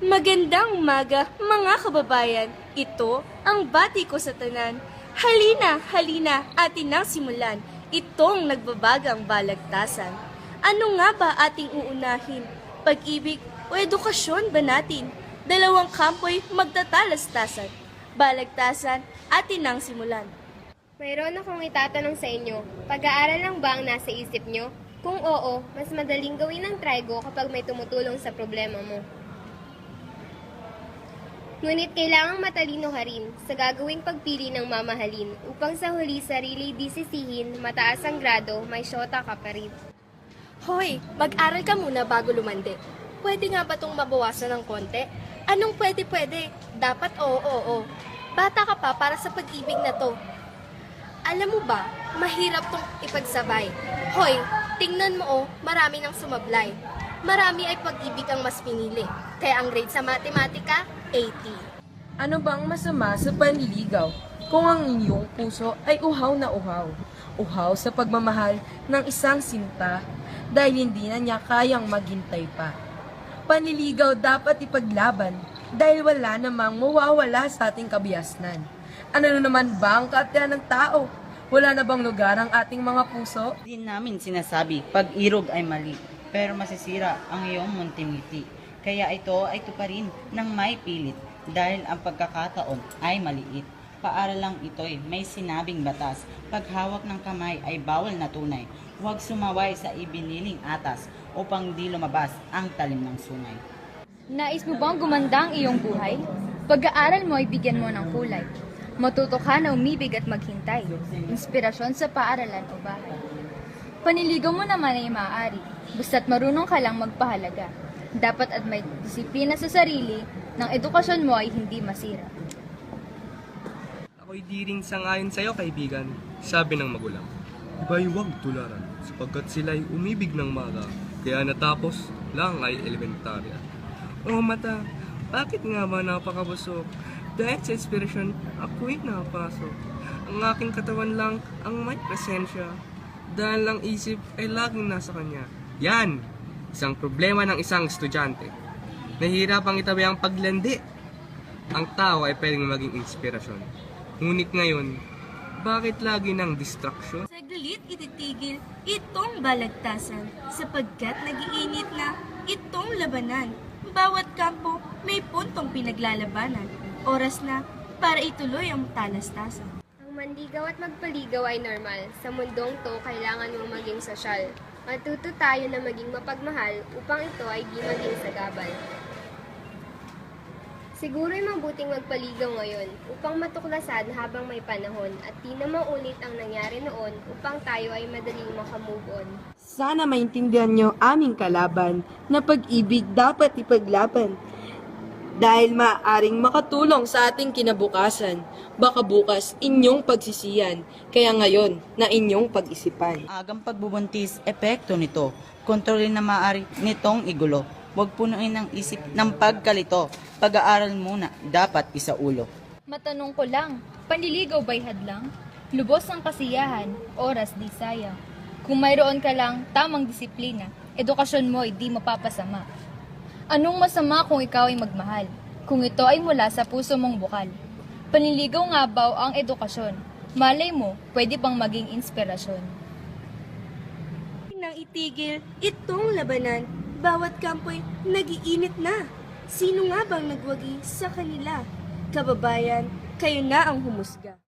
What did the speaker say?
Magandang umaga, mga kababayan. Ito ang bati ko sa tanan. Halina, halina, atin nang simulan. Itong nagbabagang balagtasan. Ano nga ba ating uunahin? Pag-ibig o edukasyon ba natin? Dalawang kampo'y magtatalastasan. Balagtasan, atin nang simulan. Mayroon akong itatanong sa inyo. Pag-aaral lang ba ang nasa isip nyo? Kung oo, mas madaling gawin ang trigo kapag may tumutulong sa problema mo. Ngunit kailangang matalino ka rin sa gagawing pagpili ng mamahalin upang sa huli sarili disisihin, mataas ang grado, may syota ka pa rin. Hoy, mag-aral ka muna bago lumande. Pwede nga ba itong mabawasan ng konti? Anong pwede? Dapat oo. Bata ka pa para sa pag-ibig na to. Alam mo ba, mahirap tong ipagsabay. Hoy, tingnan mo marami nang sumablay. Marami ay pag-ibig ang mas pinili. Kaya ang grade sa matematika, 80. Ano bang masama sa panliligaw kung ang inyong puso ay uhaw na uhaw? Uhaw sa pagmamahal ng isang sinta dahil hindi na niya kayang maghintay pa. Panliligaw dapat ipaglaban dahil wala namang mawawala sa ating kabiasnan. Ano naman ba ang kaatian ng tao? Wala na bang lugar ang ating mga puso? Hindi namin sinasabi pag-irog ay mali, pero masisira ang iyong muntimiti. Kaya ito ay tuparin ng may pilit dahil ang pagkakataon ay maliit. Paaral lang ito'y may sinabing batas. Paghawak ng kamay ay bawal na tunay. Huwag sumaway sa ibiniling atas upang di lumabas ang talim ng sungay. Nais mo bang gumanda ang iyong buhay? Pag-aaral mo ay bigyan mo ng kulay. Matuto ka na umibig at maghintay. Inspirasyon sa paaralan o bahay. Paniligaw mo naman ay maaari, basta't marunong ka lang magpahalaga. Dapat at may disiplina sa sarili, ng edukasyon mo ay hindi masira. Ako'y di rin sangayon sa'yo, kaibigan, sabi ng magulang. Iba'y huwag tularan, sapagkat sila'y umibig ng maga, kaya natapos lang ay elementarya. Oh mata, bakit nga ba napakabusok? Dahil sa inspirasyon, ako'y napasok. Ang aking katawan lang ang may presensya. Dahil lang isip ay laging nasa kanya. Yan! Isang problema ng isang estudyante. Nahihirapang itabi ang paglandi. Ang tao ay pwedeng maging inspirasyon. Ngunit ngayon, bakit lagi ng distraction? Saglit ititigil itong balagtasan sapagkat nagiinit na itong labanan. Bawat kampo may puntong pinaglalabanan. Oras na para ituloy ang talastasan. Ang manligaw at magpaligaw ay normal. Sa mundong to, kailangan mong maging sosyal. Matuto tayo na maging mapagmahal upang ito ay di maging sagabal. Siguro'y mabuting magpaligaw ngayon upang matuklasan habang may panahon at di na maulit ang nangyari noon upang tayo ay madaling makamove on. Sana maintindihan nyo aming kalaban na pag-ibig dapat ipaglaban. Dahil maaaring makatulong sa ating kinabukasan, baka bukas inyong pagsisiyan, kaya ngayon na inyong pag-isipan. Agang pagbubuntis, epekto nito. Kontrolin na maaari nitong igulo. Huwag punuin ang isip ng pagkalito. Pag-aaral muna, dapat isaulo. Matanong ko lang, panliligaw ba'y hadlang? Lubos ang kasiyahan, oras di sayang. Kung mayroon ka lang tamang disiplina, edukasyon mo ay di mapapasama. Anong masama kung ikaw ay magmahal? Kung ito ay mula sa puso mong bukal. Panliligaw nga ba ang edukasyon? Malay mo, pwede pang maging inspirasyon. Nang itigil itong labanan, bawat kampo'y nagiinit na. Sino nga bang nagwagi sa kanila? Kababayan, kayo na ang humusga.